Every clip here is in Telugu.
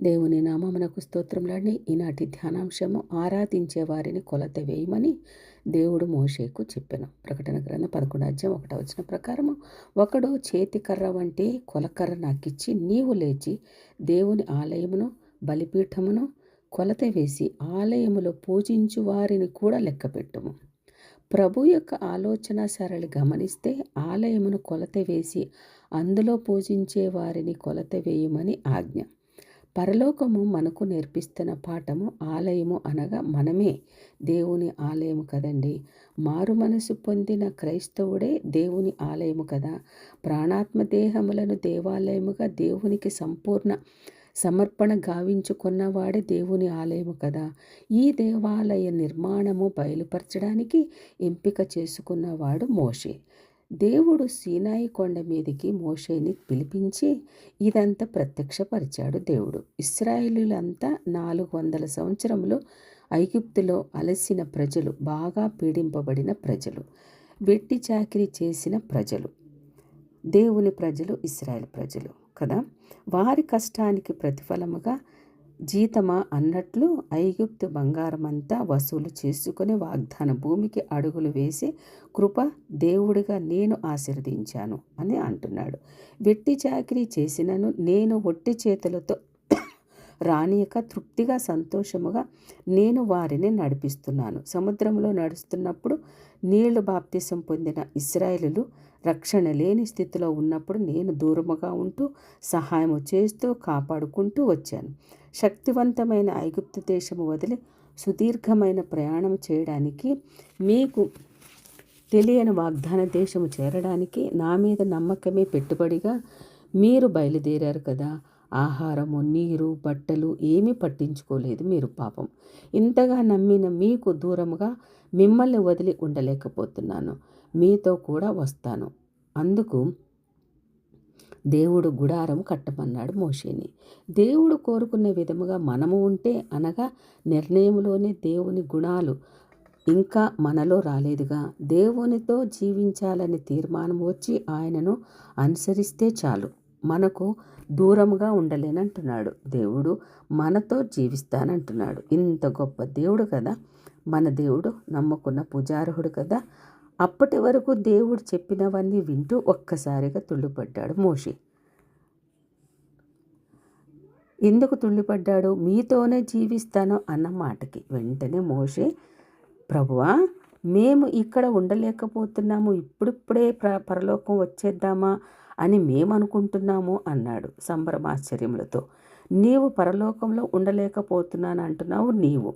దేవుని నామమునకు స్తోత్రములండి. ఈనాటి ధ్యానాంశము ఆరాధించే వారిని కొలత వేయమని దేవుడు మోషేకు చెప్పెను. ప్రకటన గ్రంథం 11:1 ప్రకారము, ఒకడు చేతికర్ర వంటి కొలకర్ర నాకిచ్చి, నీవు లేచి దేవుని ఆలయమును బలిపీఠమును కొలత వేసి ఆలయములో పూజించు వారిని కూడా లెక్కపెట్టుము. ప్రభు యొక్క ఆలోచన సరళి గమనిస్తే ఆలయమును కొలత వేసి అందులో పూజించే వారిని కొలత వేయమని ఆజ్ఞ. పరలోకము మనకు నేర్పిస్తున్న పాఠము, ఆలయము అనగా మనమే దేవుని ఆలయము కదండి. మారు మనసు పొందిన క్రైస్తవుడే దేవుని ఆలయము కదా. ప్రాణాత్మ దేహములను దేవాలయముగా దేవునికి సంపూర్ణ సమర్పణ గావించుకున్నవాడే దేవుని ఆలయము కదా. ఈ దేవాలయ నిర్మాణము బయలుపరచడానికి ఎంపిక చేసుకున్నవాడు మోషే. దేవుడు సీనాయి కొండ మీదికి మోషేని పిలిపించి ఇదంతా ప్రత్యక్షపరిచాడు. దేవుడు ఇశ్రాయేలీయులంతా 400 సంవత్సరములు ఐగుప్తులో అలసిన ప్రజలు, బాగా పీడింపబడిన ప్రజలు, వెట్టి చాకిరీ చేసిన ప్రజలు, దేవుని ప్రజలు, ఇశ్రాయేల్ ప్రజలు కదా. వారి కష్టానికి ప్రతిఫలముగా జీతమా అన్నట్లు ఐగుప్తు బంగారమంతా వసూలు చేసుకుని వాగ్దాన భూమికి అడుగులు వేసి కృప దేవుడిగా నేను ఆశీర్వదించాను అని అంటున్నాడు. వెట్టి చాకిరీ చేసినను నేను ఒట్టి చేతులతో రానియక తృప్తిగా సంతోషముగా నేను వారిని నడిపిస్తున్నాను. సముద్రంలో నడుస్తున్నప్పుడు నీళ్లు బాప్తిసం పొందిన ఇశ్రాయేలులు రక్షణ లేని స్థితిలో ఉన్నప్పుడు నేను దూరముగా ఉంటూ సహాయము చేస్తూ కాపాడుకుంటూ వచ్చాను. శక్తివంతమైన ఐగుప్తు దేశము వదిలి సుదీర్ఘమైన ప్రయాణం చేయడానికి, మీకు తెలియని వాగ్దాన దేశము చేరడానికి నా మీద నమ్మకమే పెట్టుబడిగా మీరు బయలుదేరారు కదా. ఆహారము, నీరు, బట్టలు ఏమీ పట్టించుకోలేదు మీరు. పాపం, ఇంతగా నమ్మిన మీకు దూరముగా మిమ్మల్ని వదిలి ఉండలేకపోతున్నాను. మీతో కూడా వస్తాను. అందుకు దేవుడు గుడారం కట్టమన్నాడు మోషేని. దేవుడు కోరుకునే విధముగా మనము ఉంటే, అనగా నిర్ణయంలోనే దేవుని గుణాలు ఇంకా మనలో రాలేదుగా. దేవునితో జీవించాలని తీర్మానం వచ్చి ఆయనను అనుసరిస్తే చాలు. మనకు దూరముగా ఉండలేనంటున్నాడు దేవుడు. మనతో జీవిస్తానంటున్నాడు. ఇంత గొప్ప దేవుడు కదా మన దేవుడు. నమ్ముకున్న పూజార్హుడు కదా. అప్పటి వరకు దేవుడు చెప్పినవన్నీ వింటూ ఒక్కసారిగా తుళ్ళిపడ్డాడు మోషే. ఎందుకు తుళ్ళిపడ్డాడు? మీతోనే జీవిస్తాను అన్న మాటకి. వెంటనే మోషే, ప్రభువా, మేము ఇక్కడ ఉండలేకపోతున్నాము, ఇప్పుడిప్పుడే పరలోకం వచ్చేద్దామా అని మేము అనుకుంటున్నాము అన్నాడు సంభ్రమాశ్చర్యములతో. నీవు పరలోకంలో ఉండలేకపోతున్నాను అంటున్నావు నీవు.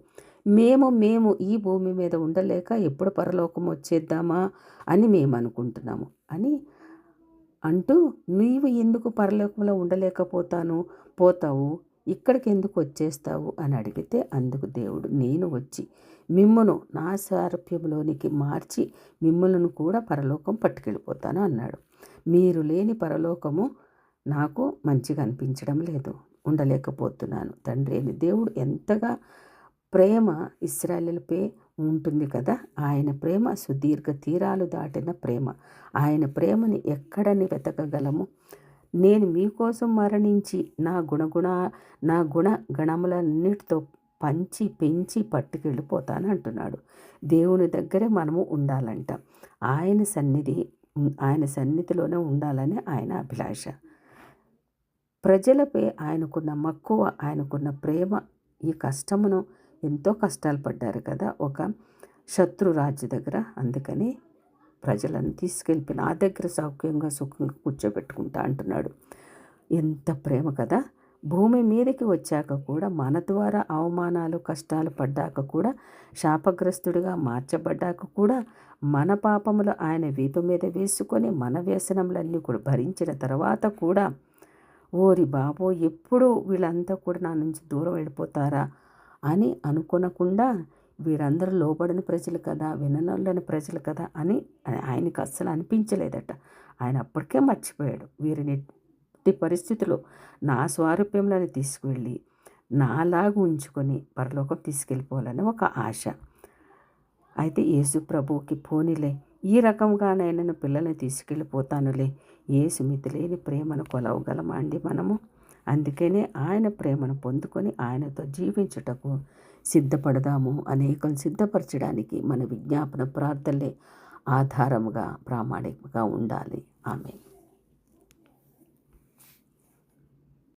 మేము ఈ భూమి మీద ఉండలేక ఎప్పుడు పరలోకం వచ్చేద్దామా అని మేము అనుకుంటున్నాము అని అంటూ, నీవు ఎందుకు పరలోకంలో పోతావు, ఇక్కడికి ఎందుకు వచ్చేస్తావు అని అడిగితే, అందుకు దేవుడు, నేను వచ్చి మిమ్మును నా సారూప్యంలోనికి మార్చి మిమ్మల్ని కూడా పరలోకం పట్టుకెళ్ళిపోతాను అన్నాడు. మీరు లేని పరలోకము నాకు మంచిగా అనిపించడం లేదు, ఉండలేకపోతున్నాను. తండ్రి అని దేవుడు ఎంతగా ప్రేమ ఇశ్రాయేలుపై ఉంటుంది కదా. ఆయన ప్రేమ సుదీర్ఘ తీరాలు దాటిన ప్రేమ. ఆయన ప్రేమని ఎక్కడని వెతకగలము? నేను మీకోసం మరణించి నా గుణగణములన్నిటితో పంచి పెంచి పట్టుకెళ్ళిపోతాను అంటున్నాడు. దేవుని దగ్గరే మనము ఉండాలంట. ఆయన సన్నిధిలోనే ఉండాలని ఆయన అభిలాష. ప్రజలపై ఆయనకున్న మక్కువ, ఆయనకున్న ప్రేమ, ఈ కష్టమును ఎంతో కష్టాలు పడ్డారు కదా ఒక శత్రురాజు దగ్గర. అందుకని ప్రజలను తీసుకెళ్ళి నా దగ్గర సౌఖ్యంగా సుఖంగా కూర్చోబెట్టుకుంటా అంటున్నాడు. ఎంత ప్రేమ కదా. భూమి మీదకి వచ్చాక కూడా మన ద్వారా అవమానాలు కష్టాలు పడ్డాక కూడా, శాపగ్రస్తుడిగా మార్చబడ్డాక కూడా, మన పాపములు ఆయన వీపు మీద వేసుకొని మన వ్యసనములన్నీ కూడా భరించిన తర్వాత కూడా, ఓరి బాబో, ఎప్పుడు వీళ్ళంతా కూడా నా నుంచి దూరం వెళ్ళిపోతారా అని అనుకోనకుండా, వీరందరూ లోబడిన ప్రజలు కదా, విననొల్లని ప్రజలు కదా అని ఆయనకు అస్సలు అనిపించలేదట. ఆయన అప్పటికే మర్చిపోయాడు. వీరిని ఎట్టి పరిస్థితుల్లో నా స్వారూప్యంలో తీసుకువెళ్ళి నాలాగా ఉంచుకొని పరలోకం తీసుకెళ్ళిపోవాలని ఒక ఆశ. అయితే యేసు ప్రభువుకి, పోనీలే, ఈ రకంగానైనా పిల్లల్ని తీసుకెళ్ళిపోతానులే, యేసు మితిలేని ప్రేమను కొలవగలమా అండి మనము? అందుకనే ఆయన ప్రేమను పొందుకొని ఆయనతో జీవించుటకు సిద్ధపడదాము. అనేకం సిద్ధపరచడానికి మన విజ్ఞాపన ప్రార్థనలే ఆధారముగా ప్రామాణికంగా ఉండాలి. ఆమె